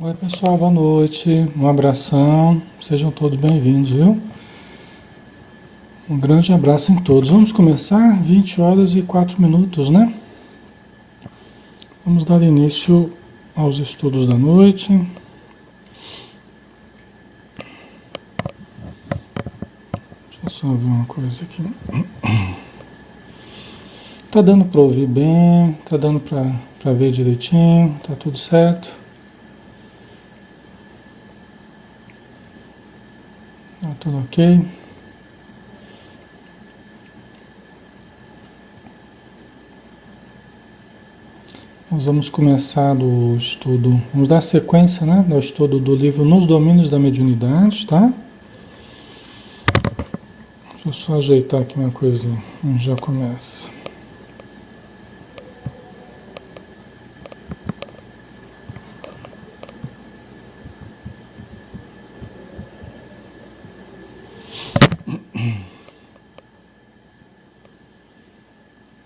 Oi, pessoal, boa noite. Um abração. Sejam todos bem-vindos, viu? Um grande abraço em todos. Vamos começar 20 horas e 4 minutos, né? Vamos dar início aos estudos da noite. Deixa eu só ver uma coisa aqui. Tá dando para ouvir bem, tá dando para ver direitinho, tá tudo certo? Tá tudo ok? Nós vamos começar o estudo, vamos dar sequência, né, no estudo do livro Nos Domínios da Mediunidade, tá? Deixa eu só ajeitar aqui uma coisinha, a gente já começa.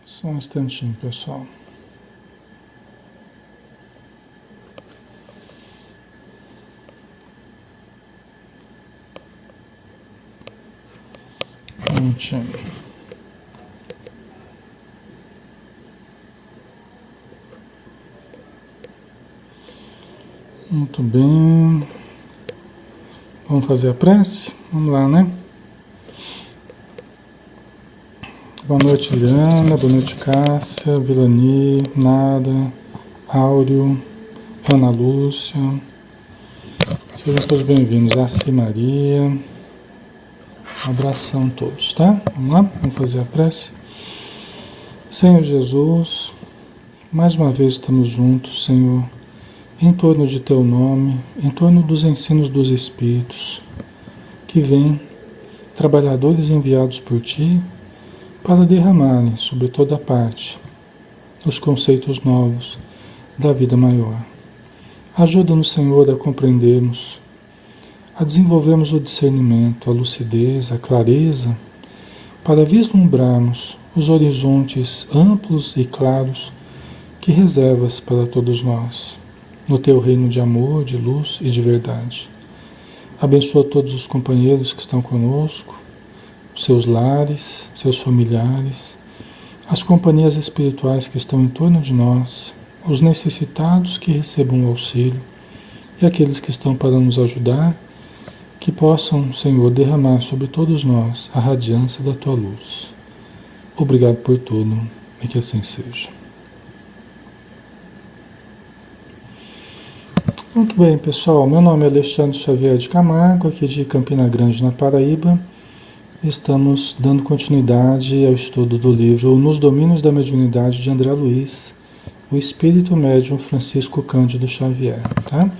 Só um instantinho, pessoal. Um minutinho. Muito bem. Vamos fazer a prece? Vamos lá, né? Boa noite, Liana. Boa noite, Cássia, Vilani, Nada, Áureo, Ana Lúcia. Sejam todos bem-vindos. Assi Maria. Um abração a todos, tá? Vamos lá? Vamos fazer a prece? Senhor Jesus, mais uma vez estamos juntos, Senhor, em torno de Teu nome, em torno dos ensinos dos Espíritos, que vêm, trabalhadores enviados por Ti, para derramarem sobre toda parte os conceitos novos da vida maior. Ajuda-nos, Senhor, a compreendermos, a desenvolvermos o discernimento, a lucidez, a clareza, para vislumbrarmos os horizontes amplos e claros que reservas para todos nós, no Teu reino de amor, de luz e de verdade. Abençoa todos os companheiros que estão conosco, seus lares, seus familiares, as companhias espirituais que estão em torno de nós, os necessitados que recebam o auxílio e aqueles que estão para nos ajudar, que possam, Senhor, derramar sobre todos nós a radiância da Tua luz. Obrigado por tudo e que assim seja. Muito bem, pessoal. Meu nome é Alexandre Xavier de Camargo, aqui de Campina Grande, na Paraíba. Estamos dando continuidade ao estudo do livro Nos Domínios da Mediunidade de André Luiz, o Espírito Médium Francisco Cândido Xavier, tá?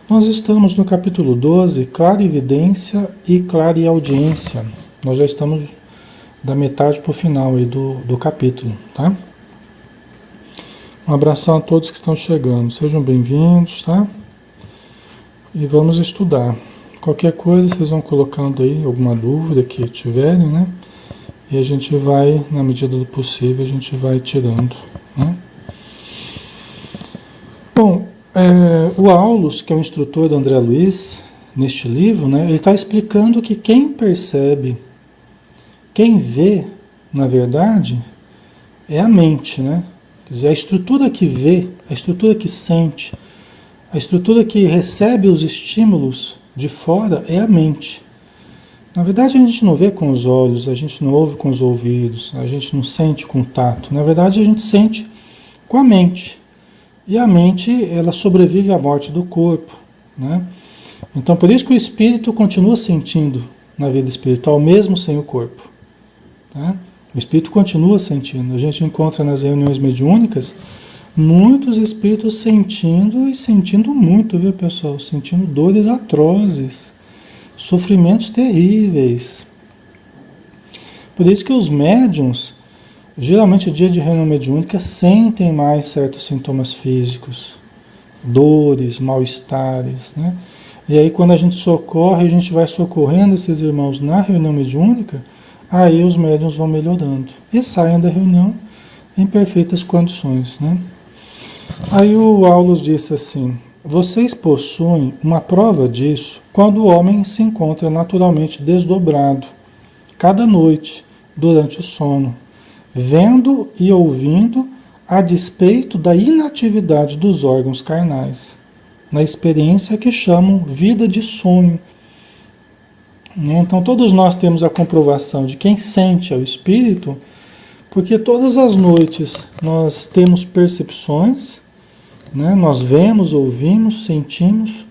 Nós estamos no capítulo 12, Clarividência e Clareaudiência. Nós já estamos da metade para o final aí do capítulo, tá? Um abração a todos que estão chegando, sejam bem-vindos, tá? E vamos estudar. Qualquer coisa vocês vão colocando aí, alguma dúvida que tiverem, né? E a gente vai, na medida do possível, a gente vai tirando, né? Bom, o Aulus, que é o instrutor do André Luiz, neste livro, né? Ele está explicando que quem percebe, quem vê, na verdade, é a mente, né? Quer dizer, a estrutura que vê, a estrutura que sente, a estrutura que recebe os estímulos de fora é a mente. Na verdade, a gente não vê com os olhos, a gente não ouve com os ouvidos, a gente não sente com o tato. Na verdade, a gente sente com a mente. E a mente, ela sobrevive à morte do corpo, né? Então, por isso que o espírito continua sentindo na vida espiritual, mesmo sem o corpo, tá? O espírito continua sentindo. A gente encontra nas reuniões mediúnicas muitos espíritos sentindo e sentindo muito, viu, pessoal? Sentindo dores atrozes, sofrimentos terríveis. Por isso que os médiuns, geralmente dia de reunião mediúnica, sentem mais certos sintomas físicos, dores, mal-estares, né? E aí quando a gente socorre, a gente vai socorrendo esses irmãos na reunião mediúnica, aí os médiuns vão melhorando e saem da reunião em perfeitas condições, né? Aí o Aulus disse assim: vocês possuem uma prova disso quando o homem se encontra naturalmente desdobrado, cada noite, durante o sono, vendo e ouvindo a despeito da inatividade dos órgãos carnais, na experiência que chamam vida de sonho. Então, todos nós temos a comprovação de quem sente é o espírito, porque todas as noites nós temos percepções, né? Nós vemos, ouvimos, sentimos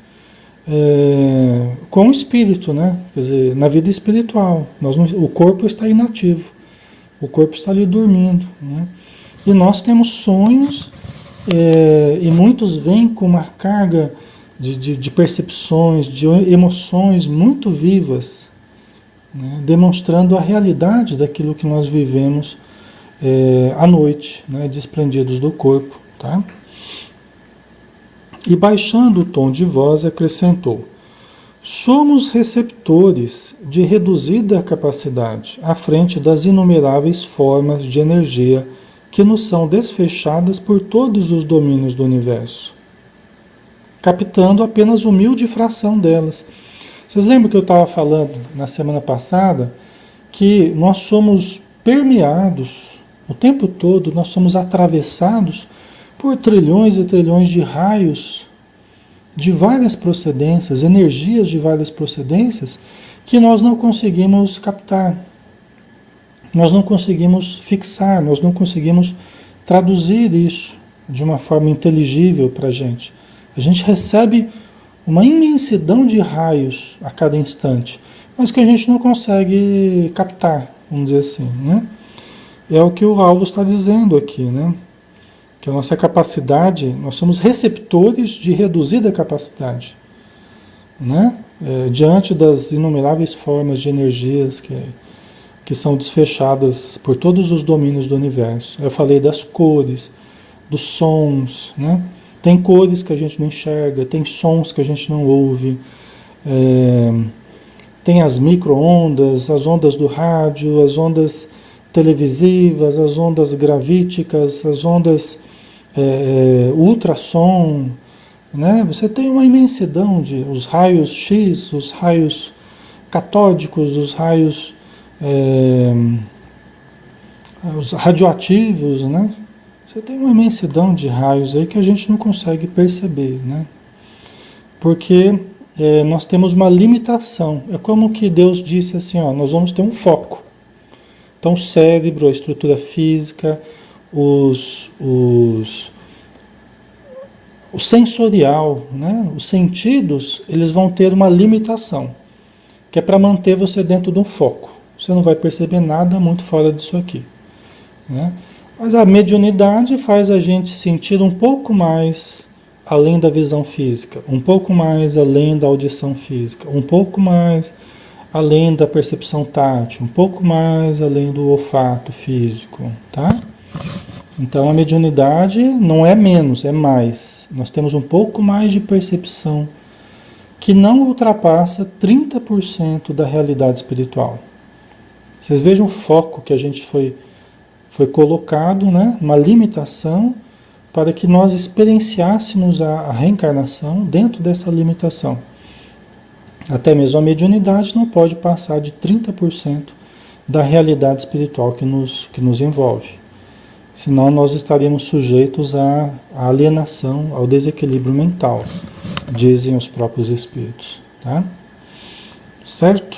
com o espírito, né? Quer dizer, na vida espiritual. O corpo está inativo, o corpo está ali dormindo, né? E nós temos sonhos, e muitos vêm com uma carga de percepções, de emoções muito vivas, né? Demonstrando a realidade daquilo que nós vivemos à noite, né? Desprendidos do corpo, tá? E baixando o tom de voz, acrescentou: somos receptores de reduzida capacidade à frente das inumeráveis formas de energia que nos são desfechadas por todos os domínios do universo, captando apenas humilde fração delas. Vocês lembram que eu estava falando na semana passada que nós somos permeados o tempo todo, nós somos atravessados por trilhões e trilhões de raios de várias procedências, energias de várias procedências, que nós não conseguimos captar, nós não conseguimos fixar, nós não conseguimos traduzir isso de uma forma inteligível para a gente. A gente recebe uma imensidão de raios a cada instante, mas que a gente não consegue captar, vamos dizer assim, né? É o que o Paulo está dizendo aqui, né? Que a nossa capacidade, nós somos receptores de reduzida capacidade, né? Diante das inumeráveis formas de energias que são desfechadas por todos os domínios do universo. Eu falei das cores, dos sons, né? Tem cores que a gente não enxerga, tem sons que a gente não ouve, tem as micro-ondas, as ondas do rádio, as ondas televisivas, as ondas gravíticas, as ondas ultrassom, né? Você tem uma imensidão de os raios X, os raios catódicos, os raios os radioativos, né? Você tem uma imensidão de raios aí que a gente não consegue perceber, né? Porque nós temos uma limitação. É como que Deus disse assim, ó, nós vamos ter um foco. Então o cérebro, a estrutura física, o sensorial, né? Os sentidos, eles vão ter uma limitação, que é para manter você dentro de um foco. Você não vai perceber nada muito fora disso aqui, né? Mas a mediunidade faz a gente sentir um pouco mais além da visão física, um pouco mais além da audição física, um pouco mais além da percepção tátil, um pouco mais além do olfato físico, tá? Então a mediunidade não é menos, é mais. Nós temos um pouco mais de percepção que não ultrapassa 30% da realidade espiritual. Vocês vejam o foco que a gente foi colocado, né? Uma limitação para que nós experienciássemos a reencarnação dentro dessa limitação. Até mesmo a mediunidade não pode passar de 30% da realidade espiritual que nos envolve. Senão nós estaríamos sujeitos à alienação, ao desequilíbrio mental, dizem os próprios espíritos, tá? Certo?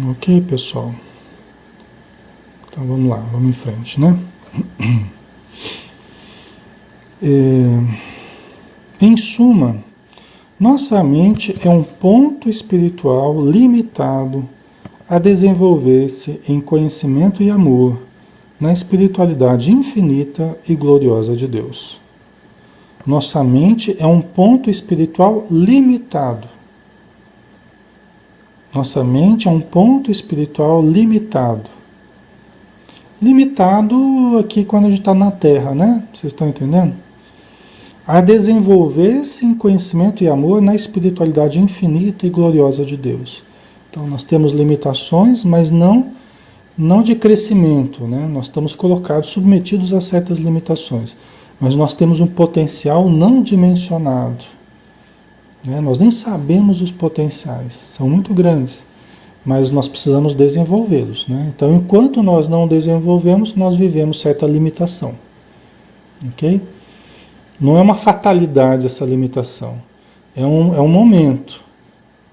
Ok, pessoal? Então vamos lá, vamos em frente, né? Em suma, nossa mente é um ponto espiritual limitado a desenvolver-se em conhecimento e amor na espiritualidade infinita e gloriosa de Deus. Nossa mente é um ponto espiritual limitado. Nossa mente é um ponto espiritual limitado. Limitado aqui quando a gente está na Terra, né? Vocês estão entendendo? a desenvolver-se em conhecimento e amor na espiritualidade infinita e gloriosa de Deus. Então nós temos limitações, mas não de crescimento, né? Nós estamos colocados, submetidos a certas limitações, mas nós temos um potencial não dimensionado, né? Nós nem sabemos os potenciais, são muito grandes, mas nós precisamos desenvolvê-los, né? Então, enquanto nós não desenvolvemos, nós vivemos certa limitação, ok? Não é uma fatalidade essa limitação, é um momento,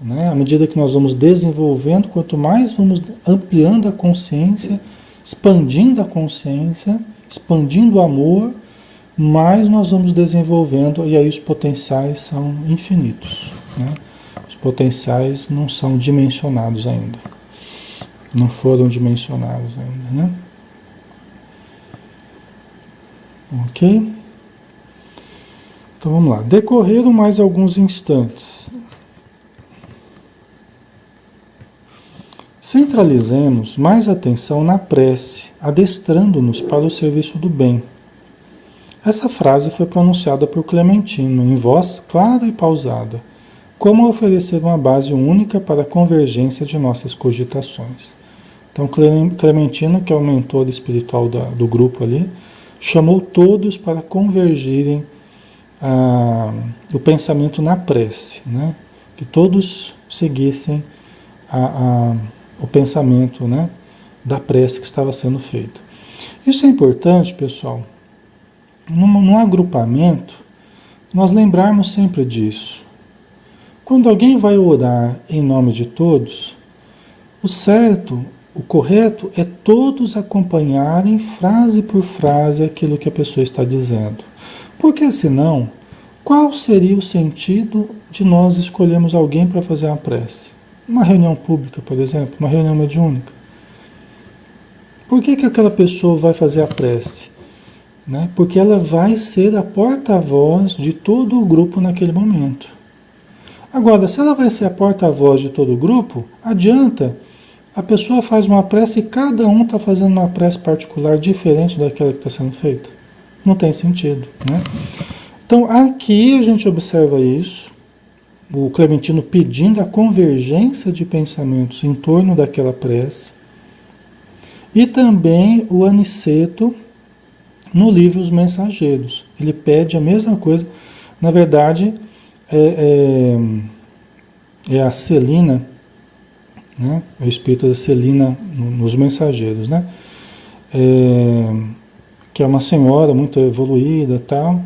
né? À medida que nós vamos desenvolvendo, quanto mais vamos ampliando a consciência, expandindo a consciência, expandindo o amor, mais nós vamos desenvolvendo, e aí os potenciais são infinitos, né? Os potenciais não são dimensionados ainda, não foram dimensionados ainda, né? Ok? Então vamos lá. Decorreram mais alguns instantes. Centralizemos mais atenção na prece, adestrando-nos para o serviço do bem. Essa frase foi pronunciada por Clementino, em voz clara e pausada, como oferecer uma base única para a convergência de nossas cogitações. Então, Clementino, que é o mentor espiritual do grupo ali, chamou todos para convergirem o pensamento na prece, né? Que todos seguissem o pensamento, né, da prece que estava sendo feita. Isso é importante, pessoal, num agrupamento, nós lembrarmos sempre disso. Quando alguém vai orar em nome de todos, o certo, o correto é todos acompanharem frase por frase aquilo que a pessoa está dizendo. Porque senão, qual seria o sentido de nós escolhermos alguém para fazer uma prece? Uma reunião pública, por exemplo, uma reunião mediúnica. Por que aquela pessoa vai fazer a prece? Né? Porque ela vai ser a porta-voz de todo o grupo naquele momento. Agora, se ela vai ser a porta-voz de todo o grupo, adianta, a pessoa faz uma prece e cada um está fazendo uma prece particular diferente daquela que está sendo feita. Não tem sentido, né? Então, aqui a gente observa isso, o Clementino pedindo a convergência de pensamentos em torno daquela prece, e também o Aniceto no livro Os Mensageiros. Ele pede a mesma coisa, na verdade, é a Celina, né? É o espírito da Celina nos Mensageiros, né? Que é uma senhora muito evoluída, tal,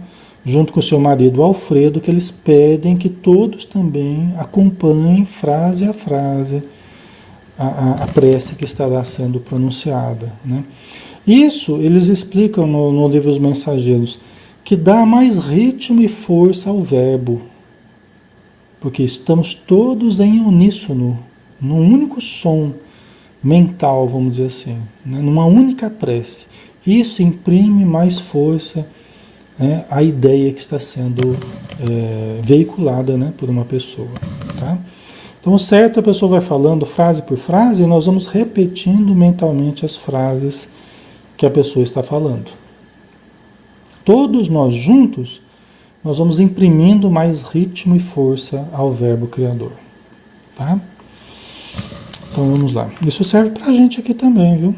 junto com o seu marido Alfredo, que eles pedem que todos também acompanhem frase a frase a prece que estará sendo pronunciada, né? Isso eles explicam no livro Os Mensageiros, que dá mais ritmo e força ao verbo, porque estamos todos em uníssono, num único som mental, vamos dizer assim, né? Numa única prece. Isso imprime mais força, né, à ideia que está sendo veiculada, né, por uma pessoa. Tá? Então, o certo, a pessoa vai falando frase por frase e nós vamos repetindo mentalmente as frases que a pessoa está falando. Todos nós juntos, nós vamos imprimindo mais ritmo e força ao verbo criador. Tá? Então, vamos lá. Isso serve para a gente aqui também, viu?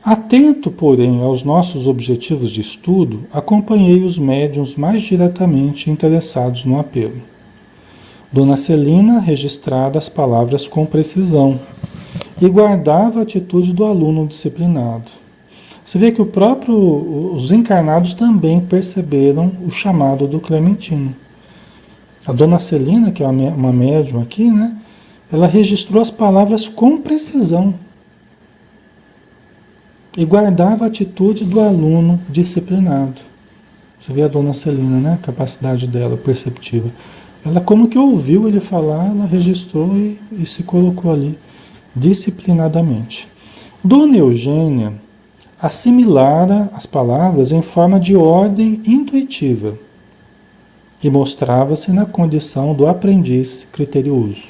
Atento, porém, aos nossos objetivos de estudo, acompanhei os médiuns mais diretamente interessados no apelo. Dona Celina registrava as palavras com precisão e guardava a atitude do aluno disciplinado. Você vê que os encarnados também perceberam o chamado do Clementino. A Dona Celina, que é uma médium aqui, né, ela registrou as palavras com precisão e guardava a atitude do aluno disciplinado. Você vê a Dona Celina, né? A capacidade dela perceptiva. Ela como que ouviu ele falar, ela registrou e se colocou ali disciplinadamente. Dona Eugênia assimilara as palavras em forma de ordem intuitiva e mostrava-se na condição do aprendiz criterioso.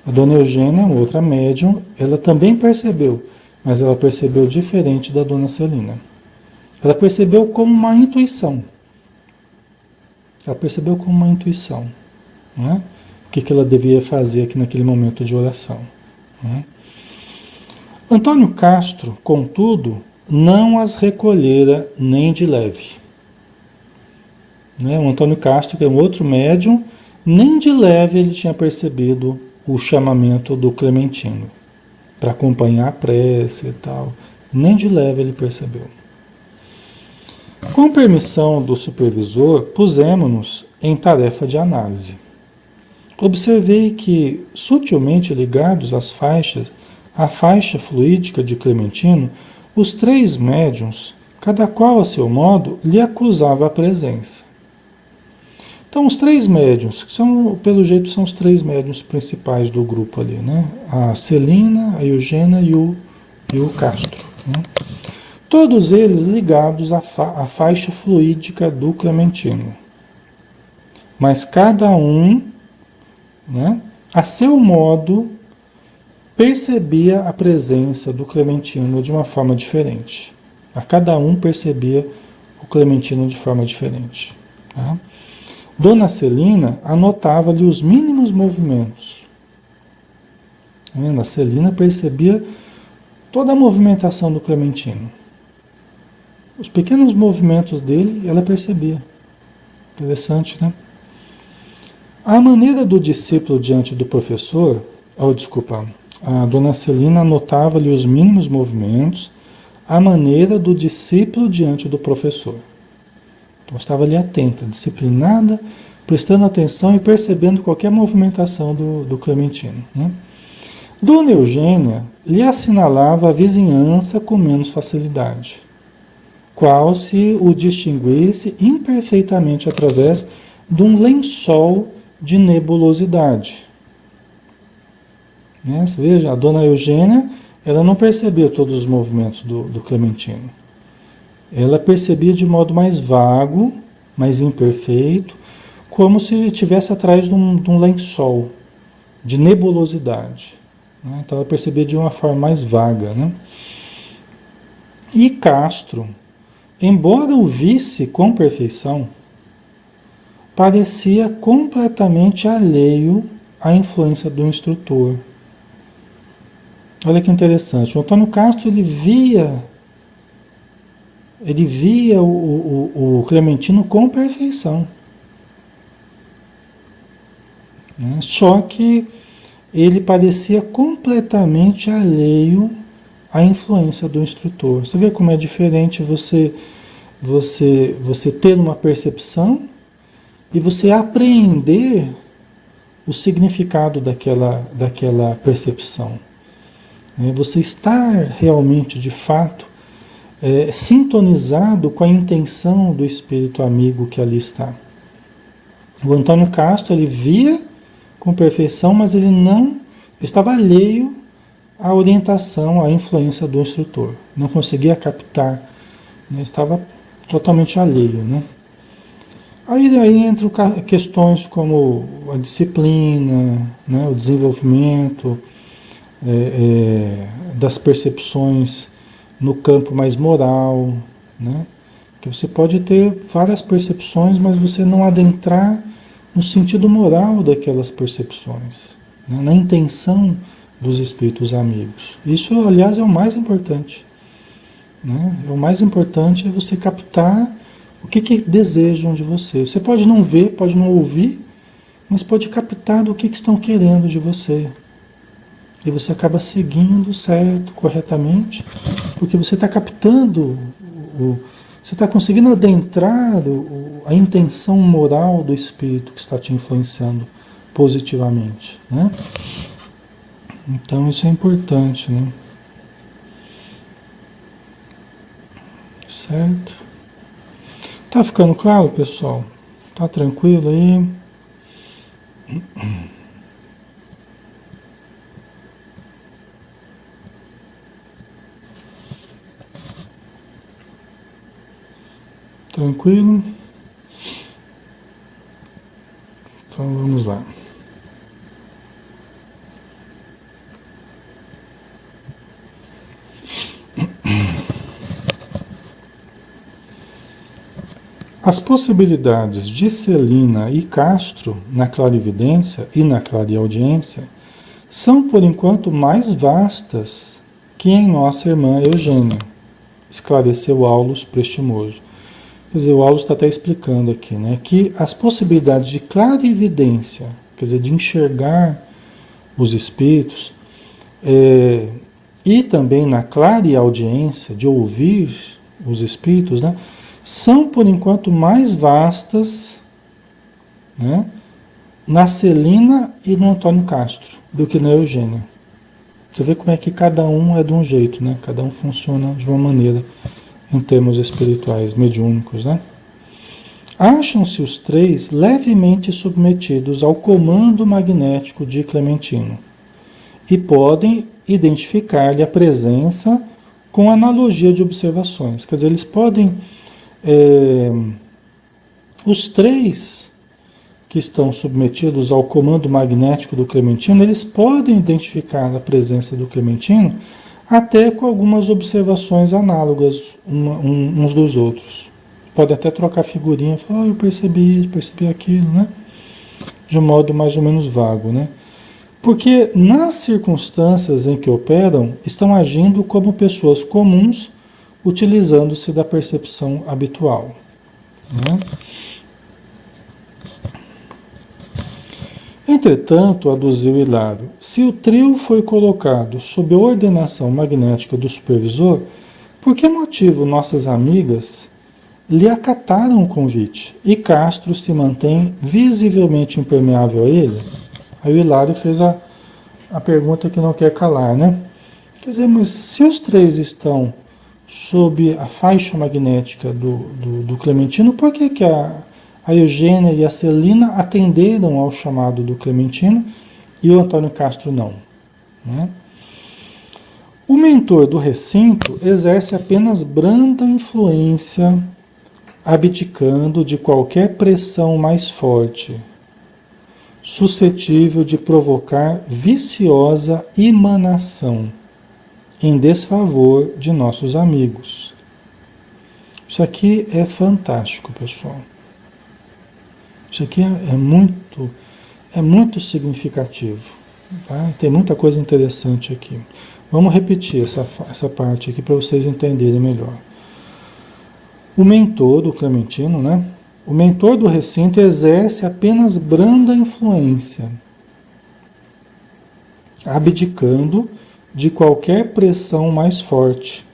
A Dona Eugênia, outra médium, ela também percebeu, mas ela percebeu diferente da Dona Celina. Ela percebeu como uma intuição. Ela percebeu como uma intuição. Não é? O que ela devia fazer aqui naquele momento de oração. Não é? Antônio Castro, contudo, não as recolhera nem de leve. Né? O Antônio Castro, que é um outro médium, nem de leve ele tinha percebido o chamamento do Clementino para acompanhar a prece e tal. Nem de leve ele percebeu. Com permissão do supervisor, pusemos-nos em tarefa de análise. Observei que, sutilmente ligados às faixas, à faixa fluídica de Clementino, os três médiuns, cada qual a seu modo, lhe acusava a presença. Então, os três médiuns, que são, pelo jeito, são os três médiuns principais do grupo ali, né? A Celina, a Eugênia e o Castro. Né? Todos eles ligados à faixa fluídica do Clementino. Mas cada um, né, a seu modo, percebia a presença do Clementino de uma forma diferente. A cada um percebia o Clementino de forma diferente. Tá? Dona Celina anotava-lhe os mínimos movimentos. Tá vendo? A Celina percebia toda a movimentação do Clementino. Os pequenos movimentos dele, ela percebia. Interessante, né? A maneira do discípulo diante do professor, a Dona Celina anotava-lhe os mínimos movimentos, a maneira do discípulo diante do professor. Então estava ali atenta, disciplinada, prestando atenção e percebendo qualquer movimentação do Clementino. Né? Dona Eugênia lhe assinalava a vizinhança com menos facilidade, qual se o distinguisse imperfeitamente através de um lençol de nebulosidade. Né? Você veja, a Dona Eugênia, ela não percebia todos os movimentos do Clementino. Ela percebia de modo mais vago, mais imperfeito, como se estivesse atrás de um lençol de nebulosidade. Né? Então ela percebia de uma forma mais vaga. Né? E Castro, embora o visse com perfeição, parecia completamente alheio à influência do instrutor. Olha que interessante. O Antônio Castro ele via o Clementino com perfeição. Né? Só que ele parecia completamente alheio à influência do instrutor. Você vê como é diferente você ter uma percepção e você apreender o significado daquela percepção. Você estar realmente, de fato, sintonizado com a intenção do espírito amigo que ali está. O Antônio Castro, ele via com perfeição, mas ele não estava alheio à orientação, à influência do instrutor. Não conseguia captar, né? Estava totalmente alheio. Né? Aí entram questões como a disciplina, né? O desenvolvimento das percepções no campo mais moral, né? Que você pode ter várias percepções, mas você não adentrar no sentido moral daquelas percepções, né? Na intenção dos espíritos amigos. Isso, aliás, é o mais importante. Né? O mais importante é você captar o que desejam de você. Você pode não ver, pode não ouvir, mas pode captar do que estão querendo de você. E você acaba seguindo certo, corretamente, porque você está captando, você está conseguindo adentrar a intenção moral do espírito que está te influenciando positivamente. Né? Então isso é importante. Né? Certo? Tá ficando claro, pessoal? Tá tranquilo aí? Tranquilo? Então vamos lá. As possibilidades de Celina e Castro na clarividência e na clareaudiência são, por enquanto, mais vastas que em nossa irmã Eugênia, esclareceu Aulus Prestimoso. Quer dizer, o Aulus está até explicando aqui, né, que as possibilidades de clarividência, quer dizer, de enxergar os espíritos, e também na clareaudiência, de ouvir os espíritos, né, são, por enquanto, mais vastas, né, na Celina e no Antônio Castro do que na Eugênia. Você vê como é que cada um é de um jeito, né? Cada um funciona de uma maneira em termos espirituais, mediúnicos, né? Acham-se os três levemente submetidos ao comando magnético de Clementino e podem identificar-lhe a presença com analogia de observações. Quer dizer, eles podem... os três que estão submetidos ao comando magnético do Clementino, eles podem identificar a presença do Clementino até com algumas observações análogas uns dos outros. Pode até trocar figurinha, falar, eu percebi isso, percebi aquilo, né? De um modo mais ou menos vago, né? Porque nas circunstâncias em que operam, estão agindo como pessoas comuns, utilizando-se da percepção habitual, né? Entretanto, aduziu Hilário, se o trio foi colocado sob a ordenação magnética do supervisor, por que motivo nossas amigas lhe acataram o convite e Castro se mantém visivelmente impermeável a ele? Aí o Hilário fez a pergunta que não quer calar, né? Quer dizer, mas se os três estão sob a faixa magnética do Clementino, por que a Eugênia e a Celina atenderam ao chamado do Clementino e o Antônio Castro não, né? O mentor do recinto exerce apenas branda influência, abdicando de qualquer pressão mais forte, suscetível de provocar viciosa emanação em desfavor de nossos amigos. Isso aqui é fantástico, pessoal. Isso aqui é muito significativo. Tá? Tem muita coisa interessante aqui. Vamos repetir essa parte aqui para vocês entenderem melhor. O mentor do Clementino, né? O mentor do recinto exerce apenas branda influência, abdicando de qualquer pressão mais forte.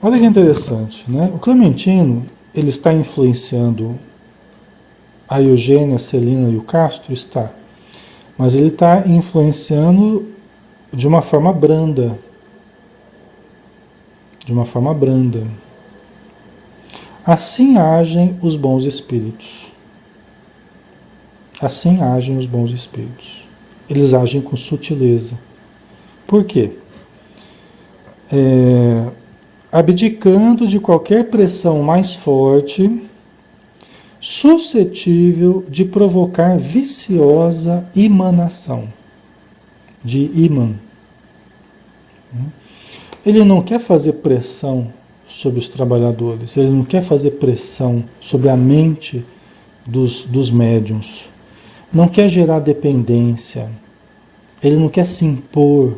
Olha que interessante, né? O Clementino, ele está influenciando a Eugênia, a Celina e o Castro? Está. Mas ele está influenciando de uma forma branda. De uma forma branda. Assim agem os bons espíritos. Assim agem os bons espíritos. Eles agem com sutileza. Por quê? Abdicando de qualquer pressão mais forte, suscetível de provocar viciosa emanação, de ímã. Ele não quer fazer pressão sobre os trabalhadores, ele não quer fazer pressão sobre a mente dos médiuns, não quer gerar dependência, ele não quer se impor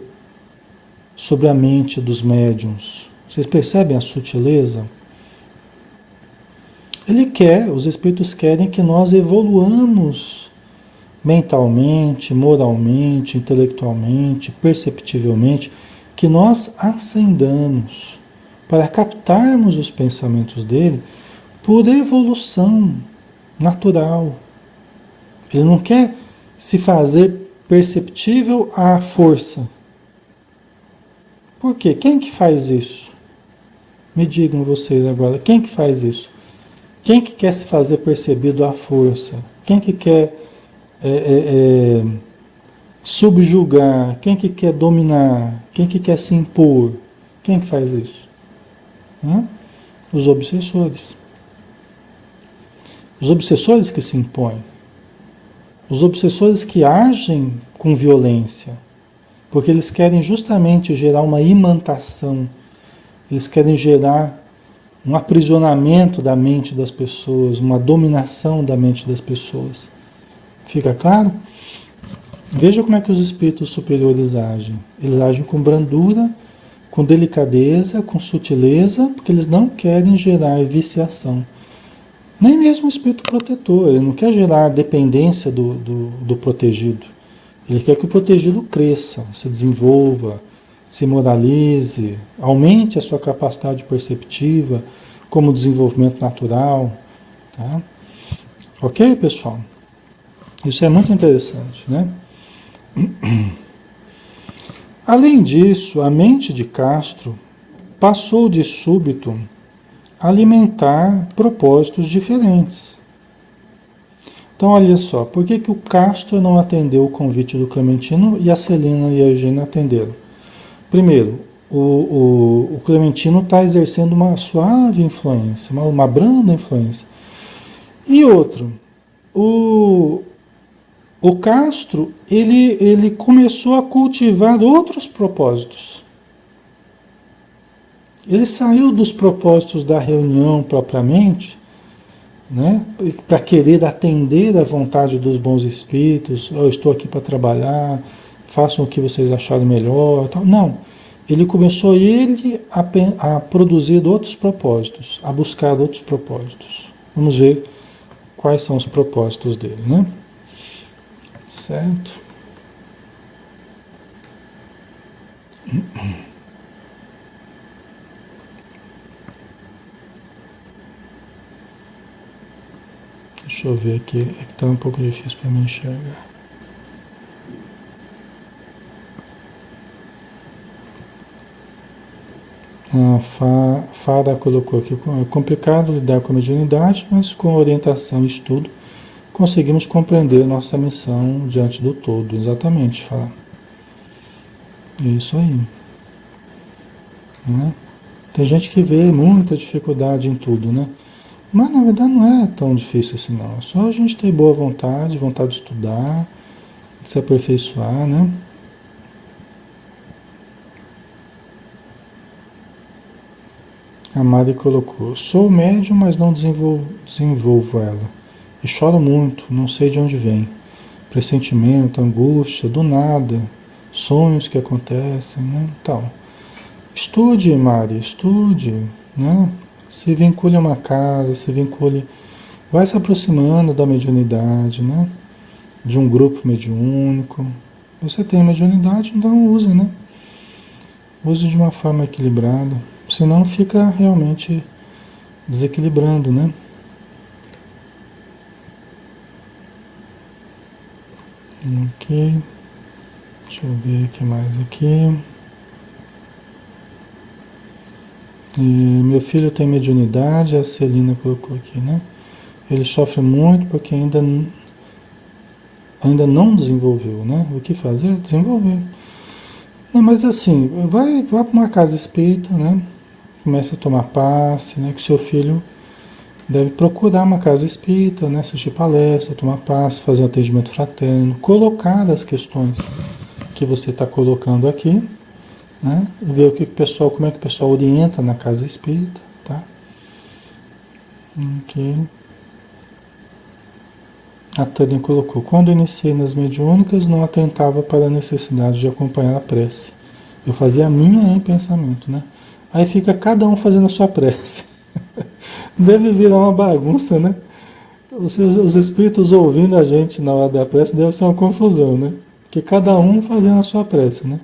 sobre a mente dos médiuns. Vocês percebem a sutileza? Os espíritos querem que nós evoluamos mentalmente, moralmente, intelectualmente, perceptivelmente, que nós ascendamos para captarmos os pensamentos dele por evolução natural. Ele não quer se fazer perceptível à força. Por quê? Quem que faz isso? Me digam vocês agora, quem que faz isso? Quem que quer se fazer percebido à força? Quem que quer subjugar? Quem que quer dominar? Quem que quer se impor? Quem que faz isso? Os obsessores. Os obsessores que se impõem. Os obsessores que agem com violência. Porque eles querem justamente gerar uma imantação, Eles querem gerar um aprisionamento da mente das pessoas, uma dominação da mente das pessoas. Fica claro? Veja como é que os espíritos superiores agem. Eles agem com brandura, com delicadeza, com sutileza, porque eles não querem gerar viciação. Nem mesmo o espírito protetor, ele não quer gerar dependência do protegido. Ele quer que o protegido cresça, se desenvolva, se moralize, aumente a sua capacidade perceptiva, como desenvolvimento natural. Tá? Ok, pessoal? Isso é muito interessante, né? Além disso, a mente de Castro passou de súbito a alimentar propósitos diferentes. Então, olha só, por que o Castro não atendeu o convite do Clementino e a Celina e a Eugênia atenderam? Primeiro, o Clementino está exercendo uma suave influência, uma branda influência. E outro, o Castro, ele começou a cultivar outros propósitos. Ele saiu dos propósitos da reunião propriamente, né, para querer atender à vontade dos bons espíritos. Eu estou aqui para trabalhar, façam o que vocês acharem melhor. Tal. Não, ele começou a produzir outros propósitos, a buscar outros propósitos. Vamos ver quais são os propósitos dele, né? Certo? Deixa eu ver aqui, é que está um pouco difícil para mim enxergar. A Fara colocou aqui, é complicado lidar com a mediunidade, mas com orientação e estudo conseguimos compreender nossa missão diante do todo. Exatamente, Fara. É isso aí. Né? Tem gente que vê muita dificuldade em tudo, né? Mas na verdade não é tão difícil assim não. É só a gente ter boa vontade, vontade de estudar, de se aperfeiçoar, né? A Mari colocou, sou médium, mas não desenvolvo ela. E choro muito, não sei de onde vem. Pressentimento, angústia, do nada, sonhos que acontecem, né? Então, estude, Mari, estude, né? Se vincule a uma casa, se vincule, vai se aproximando da mediunidade, né? De um grupo mediúnico. Você tem mediunidade, então use, né? Use de uma forma equilibrada, senão fica realmente desequilibrando, né? Ok. Deixa eu ver o que mais aqui. Meu filho tem mediunidade, a Celina colocou aqui, né? Ele sofre muito porque ainda não desenvolveu, né? O que fazer? Desenvolver. Não, mas assim, vai para uma casa espírita, né? Comece a tomar passe, né? Que seu filho deve procurar uma casa espírita, né? Assistir palestra, tomar passe, fazer atendimento fraterno, colocar as questões que você está colocando aqui, né? E ver o que o pessoal, como é que o pessoal orienta na casa espírita, tá? Ok. A Tânia colocou, quando iniciei nas mediúnicas, não atentava para a necessidade de acompanhar a prece. Eu fazia a minha em pensamento, né? Aí fica cada um fazendo a sua prece. Deve virar uma bagunça, né? Os espíritos ouvindo a gente na hora da prece deve ser uma confusão, né? Porque cada um fazendo a sua prece, né?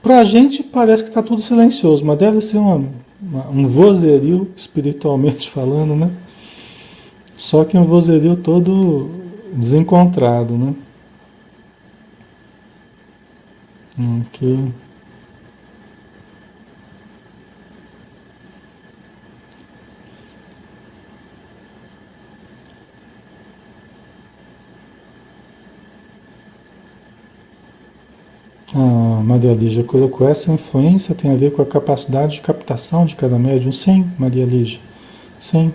Pra gente parece que está tudo silencioso, mas deve ser um vozerio, espiritualmente falando, né? Só que um vozerio todo desencontrado, né? Ok. A Maria Lígia colocou, essa influência tem a ver com a capacidade de captação de cada médium? Sim, Maria Lígia. Sim.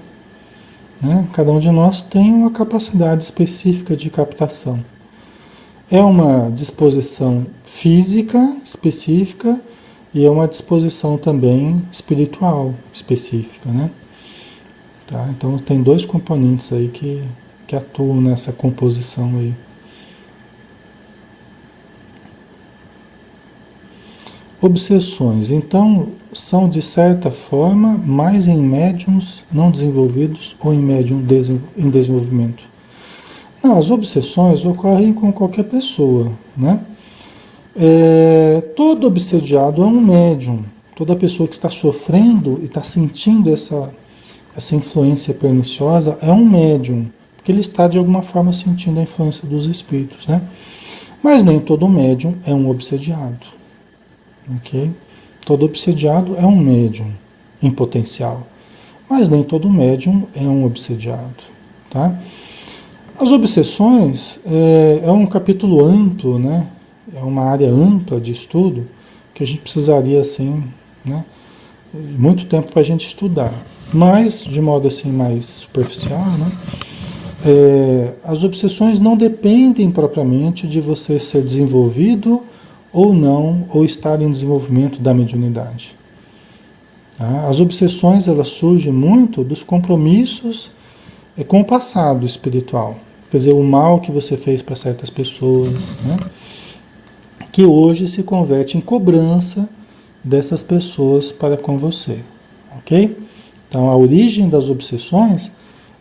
Né? Cada um de nós tem uma capacidade específica de captação. É uma disposição física específica e é uma disposição também espiritual específica, né? Tá? Então tem dois componentes aí que atuam nessa composição aí. Obsessões, então, são de certa forma mais em médiums não desenvolvidos ou em médium em desenvolvimento. Não, as obsessões ocorrem com qualquer pessoa, né? Todo obsediado é um médium. Toda pessoa que está sofrendo e está sentindo essa influência perniciosa é um médium, porque ele está de alguma forma sentindo a influência dos espíritos, né? Mas nem todo médium é um obsediado, ok? Todo obsediado é um médium em potencial, mas nem todo médium é um obsediado, tá? As obsessões é um capítulo amplo, né? É uma área ampla de estudo que a gente precisaria, assim, né? Muito tempo para a gente estudar. Mas, de modo assim mais superficial, né? As obsessões não dependem propriamente de você ser desenvolvido ou não, ou estar em desenvolvimento da mediunidade. Tá? As obsessões, elas surgem muito dos compromissos com o passado espiritual. Quer dizer, o mal que você fez para certas pessoas, né? Que hoje se converte em cobrança dessas pessoas para com você, ok? Então, a origem das obsessões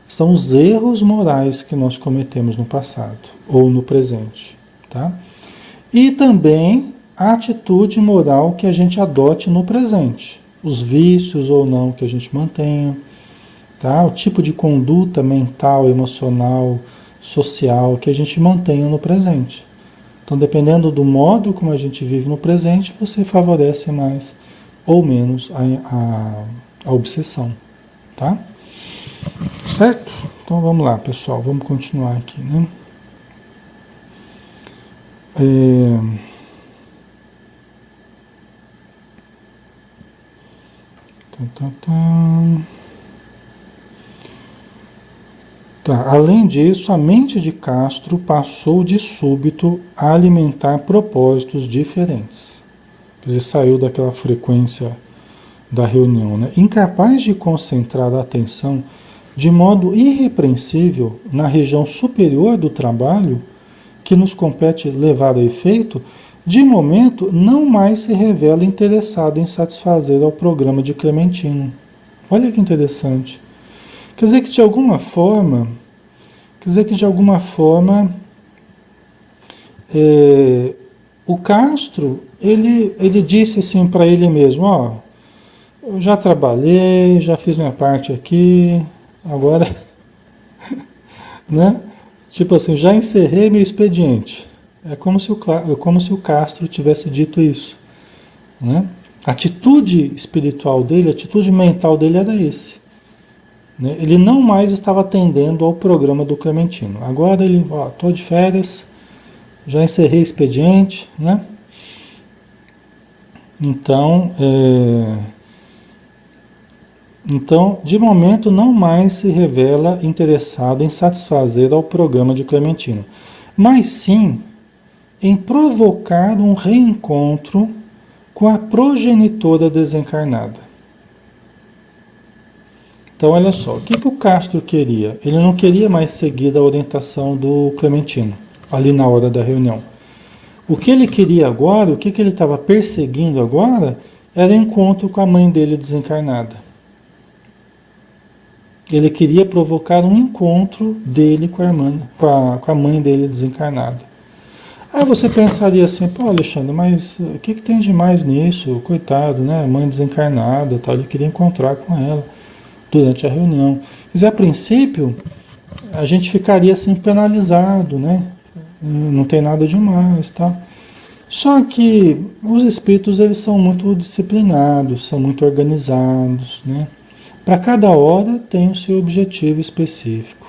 são os erros morais que nós cometemos no passado ou no presente, tá? E também a atitude moral que a gente adote no presente, os vícios ou não que a gente mantenha, tá? O tipo de conduta mental, emocional, social que a gente mantenha no presente. Então, dependendo do modo como a gente vive no presente, você favorece mais ou menos a obsessão, tá? Certo? Então vamos lá, pessoal, vamos continuar aqui, né? Tá. Além disso, a mente de Castro passou de súbito a alimentar propósitos diferentes. Quer dizer, saiu daquela frequência da reunião, né? Incapaz de concentrar a atenção de modo irrepreensível na região superior do trabalho que nos compete levar a efeito, de momento não mais se revela interessado em satisfazer ao programa de Clementino. Olha que interessante. Quer dizer que de alguma forma, o Castro, ele disse assim para ele mesmo, ó, eu já trabalhei, já fiz minha parte aqui, agora, né? Tipo assim, já encerrei meu expediente. É como se o Castro tivesse dito isso, né? A atitude espiritual dele, a atitude mental dele era esse. Né? Ele não mais estava atendendo ao programa do Clementino. Agora ele, ó, estou de férias, já encerrei expediente, né? Então, de momento, não mais se revela interessado em satisfazer ao programa de Clementino, mas sim em provocar um reencontro com a progenitora desencarnada. Então, olha só, o que o Castro queria? Ele não queria mais seguir a orientação do Clementino, ali na hora da reunião. O que ele queria agora, o que ele estava perseguindo agora, era encontro com a mãe dele desencarnada. Ele queria provocar um encontro dele com a irmã, com a mãe dele desencarnada. Aí você pensaria assim, pô, Alexandre, mas o que tem de mais nisso? Coitado, né? Mãe desencarnada, tal, ele queria encontrar com ela durante a reunião. Mas a princípio, a gente ficaria assim penalizado, né? Não tem nada demais, tá? Só que os espíritos, eles são muito disciplinados, são muito organizados, né? Para cada hora tem o seu objetivo específico.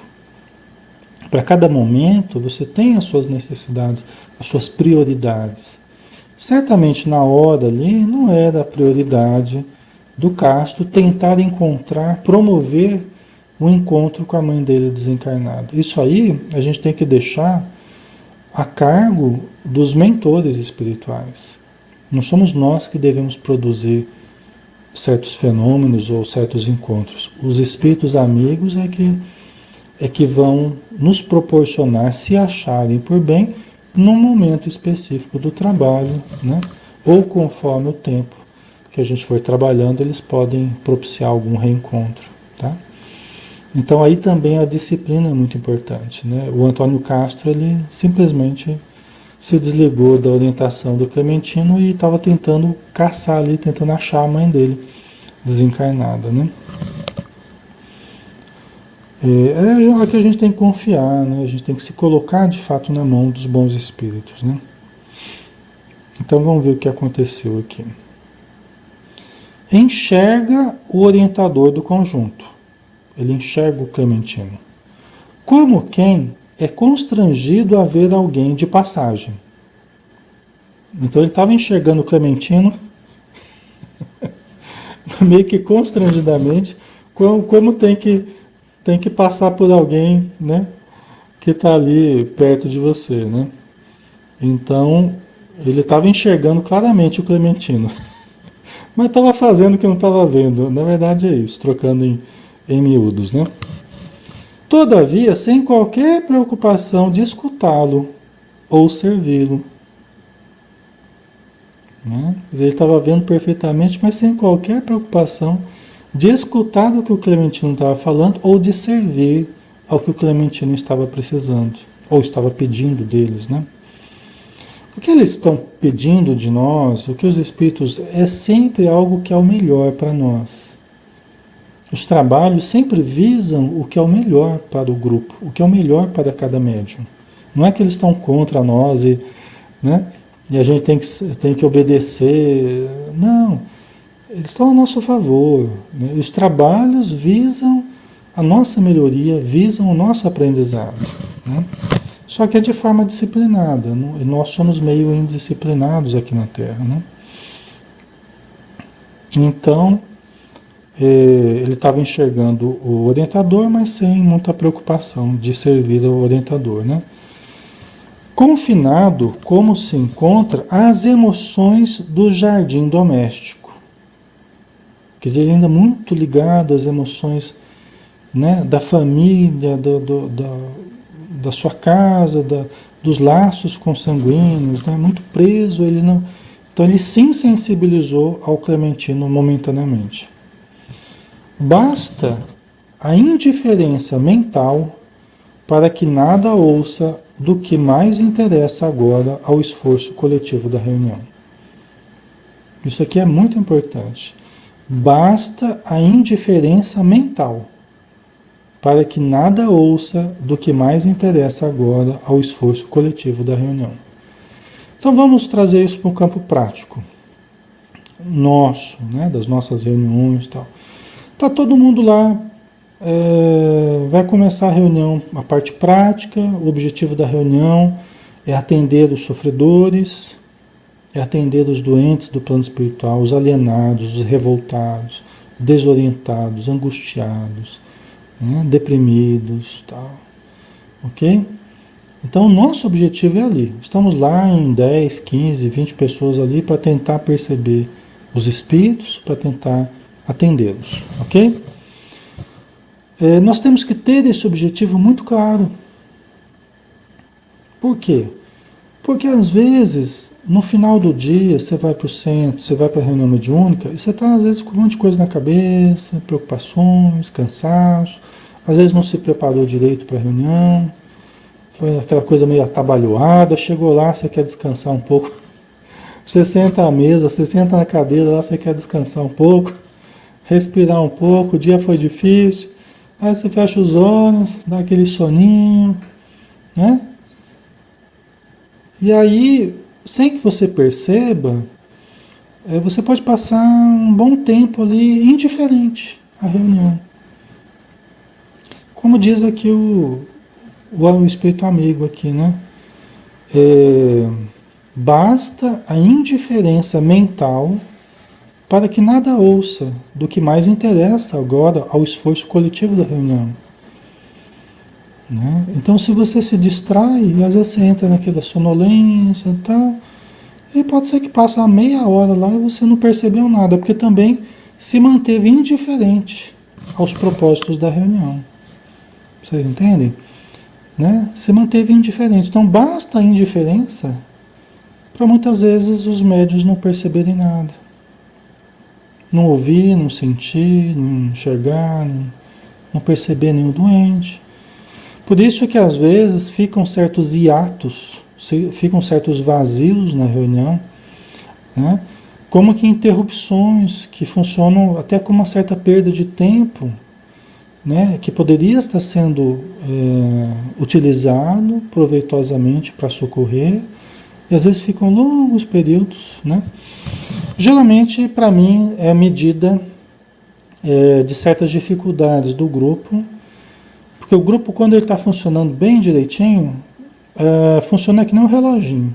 Para cada momento você tem as suas necessidades, as suas prioridades. Certamente na hora ali não era a prioridade do Castro tentar encontrar, promover um encontro com a mãe dele desencarnada. Isso aí a gente tem que deixar a cargo dos mentores espirituais. Não somos nós que devemos produzir certos fenômenos ou certos encontros. Os espíritos amigos é que vão nos proporcionar, se acharem por bem, num momento específico do trabalho, né? Ou conforme o tempo que a gente for trabalhando, eles podem propiciar algum reencontro, tá? Então aí também a disciplina é muito importante, né? O Antônio Castro, ele simplesmente se desligou da orientação do Clementino e estava tentando caçar ali, tentando achar a mãe dele desencarnada, né? É que a gente tem que confiar, né? A gente tem que se colocar de fato na mão dos bons espíritos, né? Então vamos ver o que aconteceu aqui. Enxerga o orientador do conjunto. Ele enxerga o Clementino. Como quem é constrangido a ver alguém de passagem. Então ele estava enxergando o Clementino meio que constrangidamente, como tem que passar por alguém, né, que está ali perto de você, né? Então ele estava enxergando claramente o Clementino, mas estava fazendo o que não estava vendo. Na verdade é isso, trocando em miúdos, né? Todavia, sem qualquer preocupação de escutá-lo ou servi-lo. Né? Ele estava vendo perfeitamente, mas sem qualquer preocupação de escutar o que o Clementino estava falando ou de servir ao que o Clementino estava precisando, ou estava pedindo deles, né? O que eles estão pedindo de nós, o que os espíritos, é sempre algo que é o melhor para nós. Os trabalhos sempre visam o que é o melhor para o grupo, o que é o melhor para cada médium. Não é que eles estão contra nós né? E a gente tem que obedecer. Não, eles estão a nosso favor. Né? Os trabalhos visam a nossa melhoria, visam o nosso aprendizado. Né? Só que é de forma disciplinada. Nós somos meio indisciplinados aqui na Terra. Né? Então, ele estava enxergando o orientador, mas sem muita preocupação de servir ao orientador. Né? Confinado, como se encontra, às emoções do jardim doméstico. Quer dizer, ainda muito ligado às emoções, né, da família, da sua casa, dos laços consanguíneos, né, muito preso. Ele não, então ele se insensibilizou ao Clementino momentaneamente. Basta a indiferença mental para que nada ouça do que mais interessa agora ao esforço coletivo da reunião. Isso aqui é muito importante. Basta a indiferença mental para que nada ouça do que mais interessa agora ao esforço coletivo da reunião. Então vamos trazer isso para o campo prático nosso, né, das nossas reuniões e tal. Está todo mundo lá. Vai começar a reunião, a parte prática. O objetivo da reunião é atender os sofredores, é atender os doentes do plano espiritual, os alienados, os revoltados, desorientados, angustiados, né, deprimidos, tal. Ok? Então o nosso objetivo é ali. Estamos lá em 10, 15, 20 pessoas ali para tentar perceber os espíritos, para tentar atendê-los. Ok? Nós temos que ter esse objetivo muito claro. Por quê? Porque às vezes, no final do dia, você vai para o centro, você vai para a reunião mediúnica, e você está às vezes com um monte de coisa na cabeça, preocupações, cansaço, às vezes não se preparou direito para a reunião, foi aquela coisa meio atabalhoada, chegou lá, você quer descansar um pouco, você senta à mesa, você senta na cadeira, lá você quer descansar um pouco, respirar um pouco, o dia foi difícil. Aí você fecha os olhos, dá aquele soninho, né? E aí, sem que você perceba, você pode passar um bom tempo ali indiferente à reunião. Como diz aqui o espírito amigo aqui, né? Basta a indiferença mental para que nada ouça do que mais interessa agora ao esforço coletivo da reunião. Né? Então, se você se distrai, às vezes você entra naquela sonolência e tal, E pode ser que passe a meia hora lá e você não percebeu nada, porque também se manteve indiferente aos propósitos da reunião. Vocês entendem? Né? Se manteve indiferente. Então basta a indiferença para muitas vezes os médiuns não perceberem nada. Não ouvir, não sentir, não enxergar, não perceber nenhum doente. Por isso que às vezes ficam certos hiatos, ficam certos vazios na reunião, né? Como que interrupções que funcionam até com uma certa perda de tempo, né? Que poderia estar sendo utilizado proveitosamente para socorrer, e às vezes ficam longos períodos, né? Geralmente, para mim, é a medida de certas dificuldades do grupo, porque o grupo, quando ele está funcionando bem direitinho, funciona que nem um reloginho,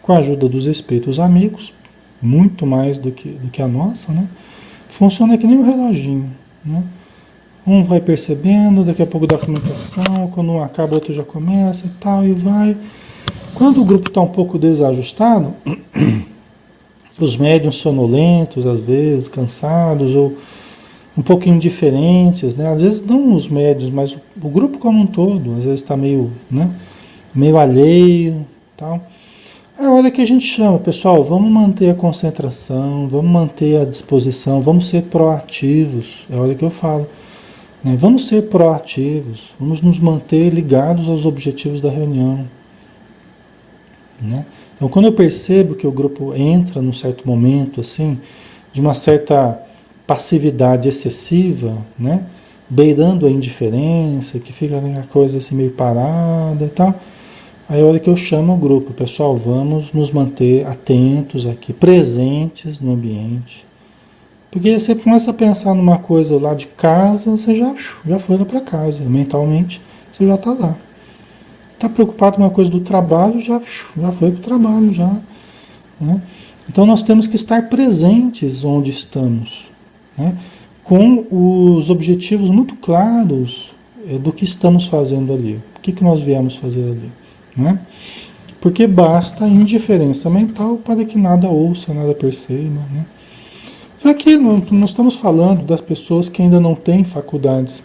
com a ajuda dos espíritos amigos, muito mais do que a nossa, né? Funciona que nem um reloginho, né? Um vai percebendo, daqui a pouco dá comunicação, quando um acaba, o outro já começa e tal, e vai. Quando o grupo está um pouco desajustado, os médiuns sonolentos, às vezes, cansados, ou um pouco indiferentes, né? Às vezes não os médiuns, mas o grupo como um todo, às vezes está meio, né? Meio alheio, tal. É a hora que a gente chama, pessoal, vamos manter a concentração, vamos manter a disposição, vamos ser proativos, é a hora que eu falo, né? Vamos ser proativos, vamos nos manter ligados aos objetivos da reunião, né? Então, quando eu percebo que o grupo entra num certo momento, assim, de uma certa passividade excessiva, né? Beirando a indiferença, que fica a coisa assim meio parada e tal, aí é a hora que eu chamo o grupo, pessoal, vamos nos manter atentos aqui, presentes no ambiente. Porque você começa a pensar numa coisa lá de casa, você já foi lá para casa, mentalmente, você já está lá. Está preocupado com uma coisa do trabalho, já foi para o trabalho, já. Né? Então nós temos que estar presentes onde estamos, né? Com os objetivos muito claros do que estamos fazendo ali. O que nós viemos fazer ali. Né? Porque basta a indiferença mental para que nada ouça, nada perceba. Né? E aqui nós estamos falando das pessoas que ainda não têm faculdades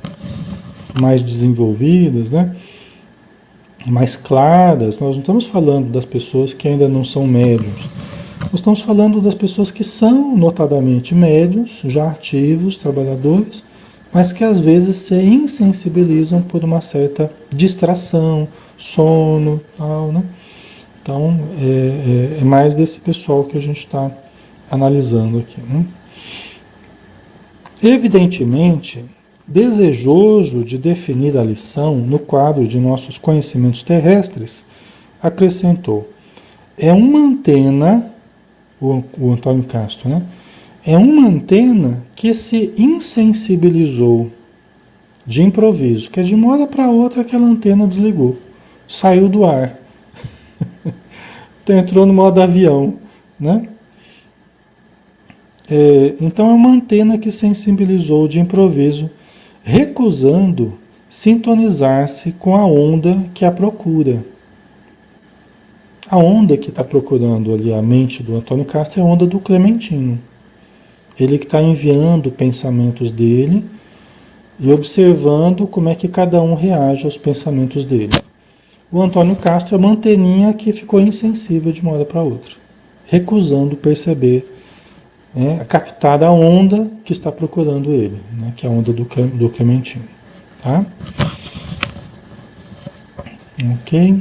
mais desenvolvidas, né? Mais claras. Nós não estamos falando das pessoas que ainda não são médiums. Nós estamos falando das pessoas que são notadamente médiums, já ativos, trabalhadores, mas que às vezes se insensibilizam por uma certa distração, sono, tal, né? Então, é mais desse pessoal que a gente está analisando aqui, né? Evidentemente, desejoso de definir a lição no quadro de nossos conhecimentos terrestres, acrescentou: é uma antena, o Antônio Castro, né? É uma antena que se insensibilizou de improviso, que de uma hora para outra aquela antena desligou, saiu do ar, entrou no modo avião, né? Então é uma antena que sensibilizou de improviso, recusando sintonizar-se com a onda que a procura. A onda que está procurando ali a mente do Antônio Castro é a onda do Clementino. Ele que está enviando pensamentos dele e observando como é que cada um reage aos pensamentos dele. O Antônio Castro é uma anteninha que ficou insensível de uma hora para outra, recusando perceber, captar a onda que está procurando ele, né, que é a onda do Clementino. Tá? Ok?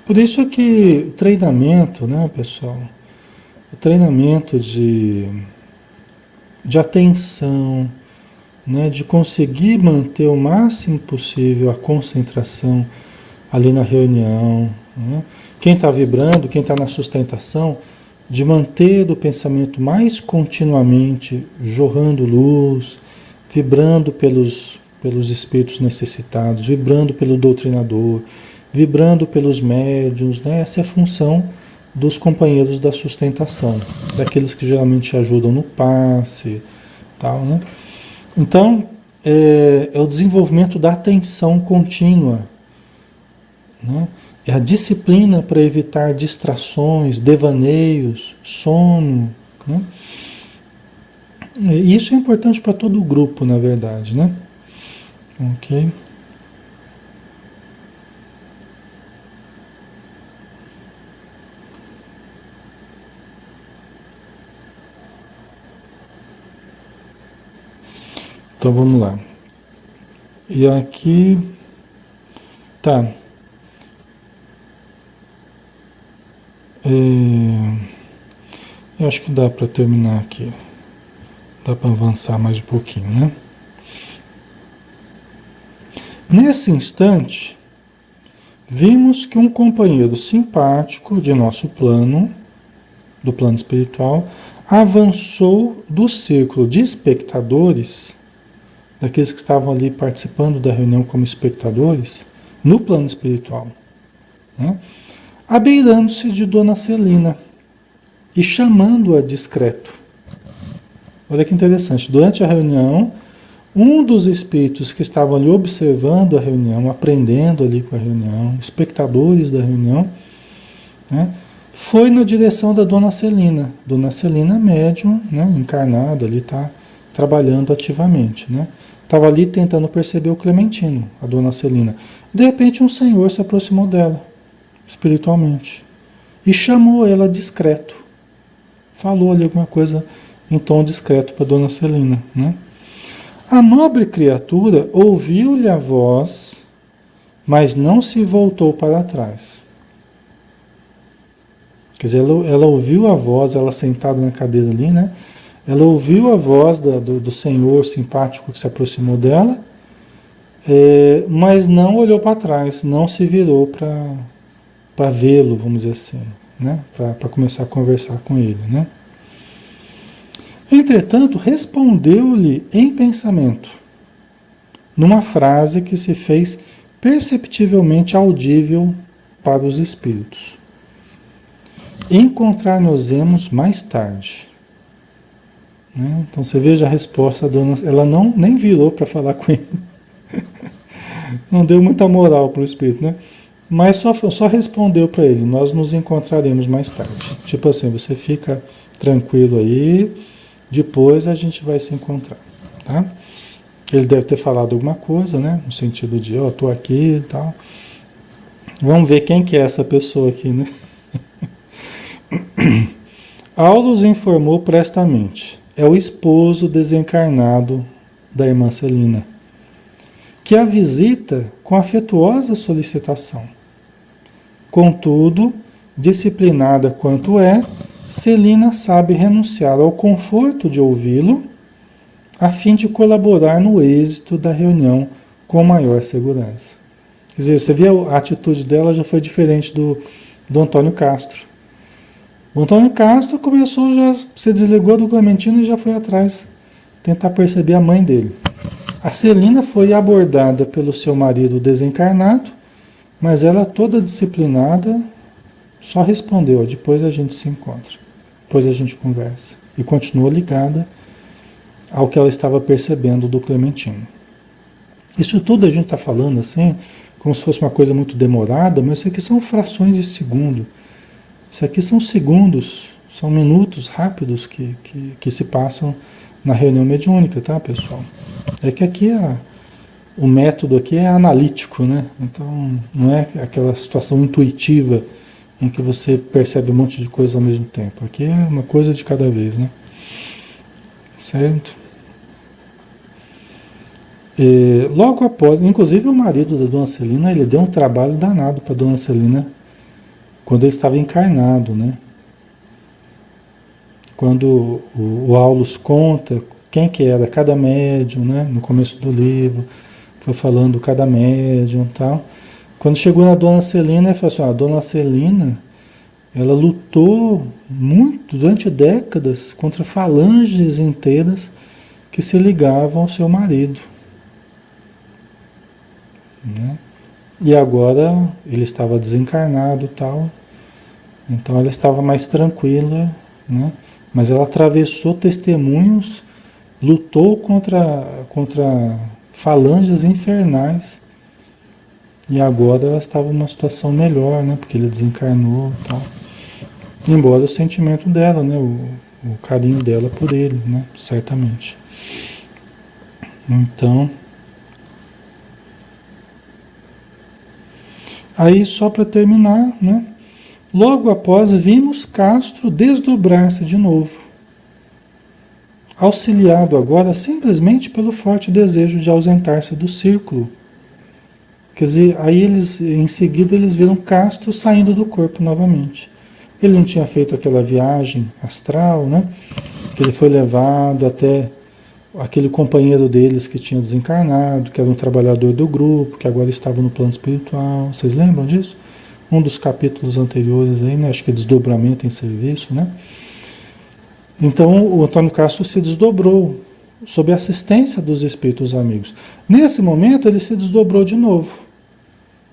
Por isso que o treinamento, né, pessoal, o treinamento de atenção, né, de conseguir manter o máximo possível a concentração ali na reunião, né? Quem está vibrando, quem está na sustentação, de manter o pensamento mais continuamente jorrando luz, vibrando pelos espíritos necessitados, vibrando pelo doutrinador, vibrando pelos médiuns, né? Essa é a função dos companheiros da sustentação, daqueles que geralmente ajudam no passe, tal, né? Então, é o desenvolvimento da atenção contínua, né? É a disciplina para evitar distrações, devaneios, sono, né? E isso é importante para todo o grupo, na verdade, né? Ok. Então vamos lá. E aqui, tá. Eu acho que dá para terminar aqui. Dá para avançar mais um pouquinho, né? Nesse instante, vimos que um companheiro simpático de nosso plano, do plano espiritual, avançou do círculo de espectadores, daqueles que estavam ali participando da reunião como espectadores, no plano espiritual, né? Abeirando-se de Dona Celina e chamando-a discreto. Olha que interessante, durante a reunião, um dos espíritos que estavam ali observando a reunião, aprendendo ali com a reunião, espectadores da reunião, né, foi na direção da Dona Celina. Dona Celina, médium, né, encarnada, ali está trabalhando ativamente. Né? Estava ali tentando perceber o Clementino, a Dona Celina. De repente um senhor se aproximou dela, espiritualmente, e chamou ela discreto. Falou ali alguma coisa em tom discreto para Dona Celina. Né? A nobre criatura ouviu-lhe a voz, mas não se voltou para trás. Quer dizer, ela ouviu a voz, ela sentada na cadeira ali, né? Ela ouviu a voz do senhor simpático que se aproximou dela, mas não olhou para trás, não se virou para vê-lo, vamos dizer assim, né? Para começar a conversar com ele, né? Entretanto, respondeu-lhe em pensamento, numa frase que se fez perceptivelmente audível para os espíritos. Encontrar-nos-emos mais tarde. Né? Então você veja a resposta da dona. Ela nem virou para falar com ele. Não deu muita moral para o espírito, né? Mas só respondeu para ele: nós nos encontraremos mais tarde. Tipo assim, você fica tranquilo aí, depois a gente vai se encontrar. Tá? Ele deve ter falado alguma coisa, né? No sentido de, ó, tô aqui e tal. Vamos ver quem que é essa pessoa aqui, né? Aulus informou prestamente. É o esposo desencarnado da irmã Celina, que a visita com afetuosa solicitação. Contudo, disciplinada quanto é, Celina sabe renunciar ao conforto de ouvi-lo, a fim de colaborar no êxito da reunião com maior segurança. Quer dizer, você vê a atitude dela já foi diferente do Antônio Castro. O Antônio Castro começou, já se desligou do Clementino e já foi atrás tentar perceber a mãe dele. A Celina foi abordada pelo seu marido desencarnado, mas ela toda disciplinada só respondeu, ó, depois a gente se encontra, depois a gente conversa. E continuou ligada ao que ela estava percebendo do Clementino. Isso tudo a gente está falando assim, como se fosse uma coisa muito demorada, mas isso aqui são frações de segundo. Isso aqui são segundos, são minutos rápidos que se passam na reunião mediúnica, tá, pessoal? É que aqui o método aqui é analítico, né? Então não é aquela situação intuitiva em que você percebe um monte de coisa ao mesmo tempo. Aqui é uma coisa de cada vez, né? Certo? E logo após, inclusive o marido da Dona Celina, ele deu um trabalho danado para a Dona Celina quando ele estava encarnado, né? Quando o Aulus conta quem que era cada médium, né? No começo do livro, foi falando cada médium e tal. Quando chegou na Dona Celina, ele falou assim, a Dona Celina, ela lutou muito, durante décadas, contra falanges inteiras que se ligavam ao seu marido. Né? E agora ele estava desencarnado e tal, então ela estava mais tranquila, né? Mas ela atravessou testemunhos, lutou contra falanges infernais E agora ela estava numa situação melhor, né? Porque ele desencarnou e tal. Embora o sentimento dela, né? O carinho dela por ele, né? Certamente. Então, aí só para terminar, né? Logo após vimos Castro desdobrar-se de novo, auxiliado agora simplesmente pelo forte desejo de ausentar-se do círculo. Quer dizer, aí eles, em seguida, eles viram Castro saindo do corpo novamente. Ele não tinha feito aquela viagem astral, né? Que ele foi levado até aquele companheiro deles que tinha desencarnado, que era um trabalhador do grupo, que agora estava no plano espiritual. Vocês lembram disso? Um dos capítulos anteriores aí, né? Acho que é desdobramento em serviço, né? Então o Antônio Castro se desdobrou sob a assistência dos espíritos amigos. Nesse momento ele se desdobrou de novo.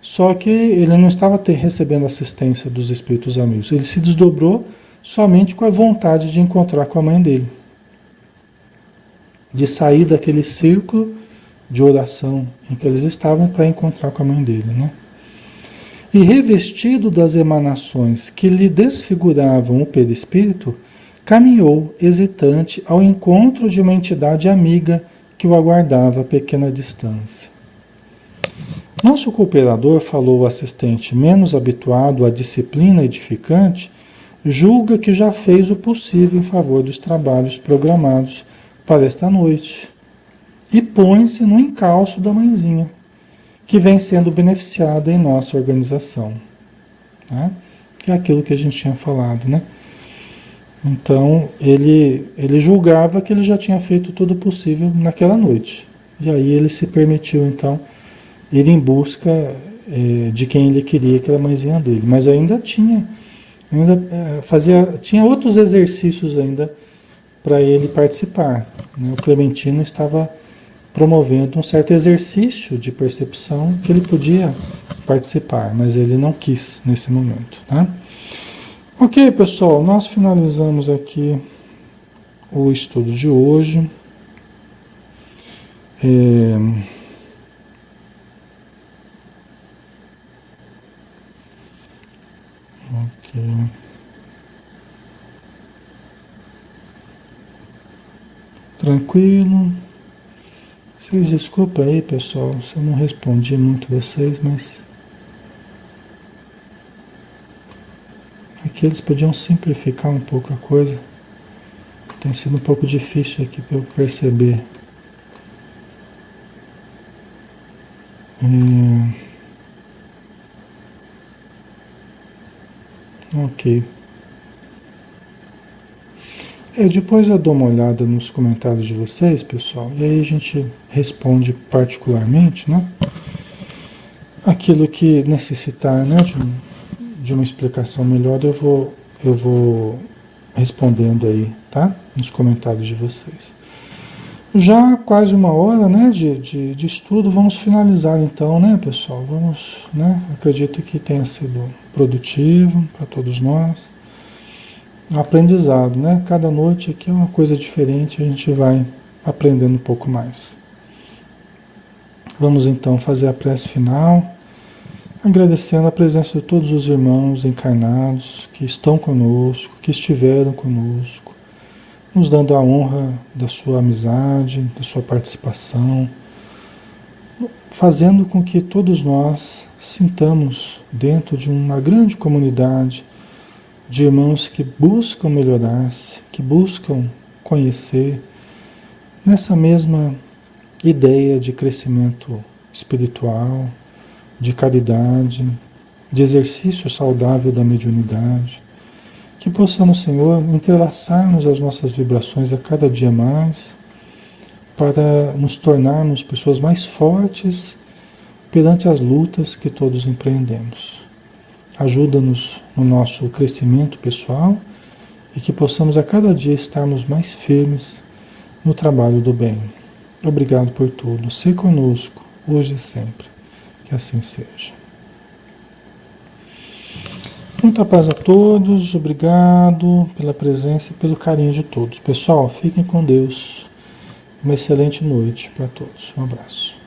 Só que ele não estava recebendo assistência dos espíritos amigos. Ele se desdobrou somente com a vontade de encontrar com a mãe dele. De sair daquele círculo de oração em que eles estavam para encontrar com a mãe dele, né? E revestido das emanações que lhe desfiguravam o perispírito, caminhou, hesitante, ao encontro de uma entidade amiga que o aguardava a pequena distância. Nosso cooperador, falou o assistente, menos habituado à disciplina edificante, julga que já fez o possível em favor dos trabalhos programados para esta noite e põe-se no encalço da mãezinha, que vem sendo beneficiada em nossa organização. Né? Que é aquilo que a gente tinha falado, né? Então, ele julgava que ele já tinha feito tudo possível naquela noite. E aí ele se permitiu, então, ir em busca de quem ele queria, que era a mãezinha dele. Mas ainda tinha outros exercícios ainda para ele participar. Né? O Clementino estava promovendo um certo exercício de percepção que ele podia participar, mas ele não quis nesse momento. Tá? Ok, pessoal, nós finalizamos aqui o estudo de hoje. Ok. Tranquilo. Vocês desculpem aí, pessoal, se eu não respondi muito vocês, mas aqui eles podiam simplificar um pouco a coisa. Tem sido um pouco difícil aqui para eu perceber. Ok. Depois eu dou uma olhada nos comentários de vocês, pessoal, e aí a gente responde particularmente, né? Aquilo que necessitar, né, de uma explicação melhor, eu vou respondendo aí, tá? Nos comentários de vocês. Já quase uma hora, né, de estudo, vamos finalizar então, né, pessoal? Vamos, né? Acredito que tenha sido produtivo para todos nós. Aprendizado, né? Cada noite aqui é uma coisa diferente, a gente vai aprendendo um pouco mais. Vamos então fazer a prece final, agradecendo a presença de todos os irmãos encarnados que estão conosco, que estiveram conosco, nos dando a honra da sua amizade, da sua participação, fazendo com que todos nós sintamos dentro de uma grande comunidade de irmãos que buscam melhorar-se, que buscam conhecer, nessa mesma ideia de crescimento espiritual, de caridade, de exercício saudável da mediunidade, que possamos, Senhor, entrelaçarmos as nossas vibrações a cada dia mais, para nos tornarmos pessoas mais fortes perante as lutas que todos empreendemos. Ajuda-nos no nosso crescimento pessoal e que possamos a cada dia estarmos mais firmes no trabalho do bem. Obrigado por tudo. Se conosco, hoje e sempre. Que assim seja. Muita paz a todos. Obrigado pela presença e pelo carinho de todos. Pessoal, fiquem com Deus. Uma excelente noite para todos. Um abraço.